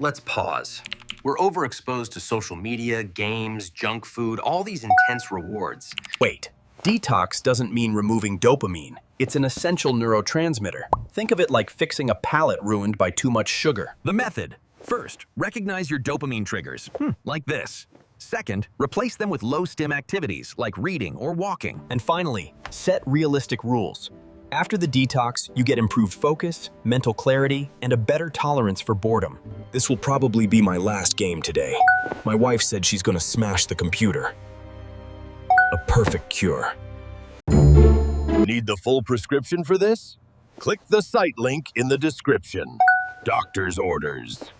let's pause. We're overexposed to social media, games, junk food, all these intense rewards. Wait, detox doesn't mean removing dopamine. It's an essential neurotransmitter. Think of it like fixing a palate ruined by too much sugar. The method. First, recognize your dopamine triggers, like this. Second, replace them with low-stim activities like reading or walking. And finally, set realistic rules. After the detox, you get improved focus, mental clarity, and a better tolerance for boredom. This will probably be my last game today. My wife said she's gonna smash the computer. A perfect cure. Need the full prescription for this? Click the site link in the description. Doctor's orders.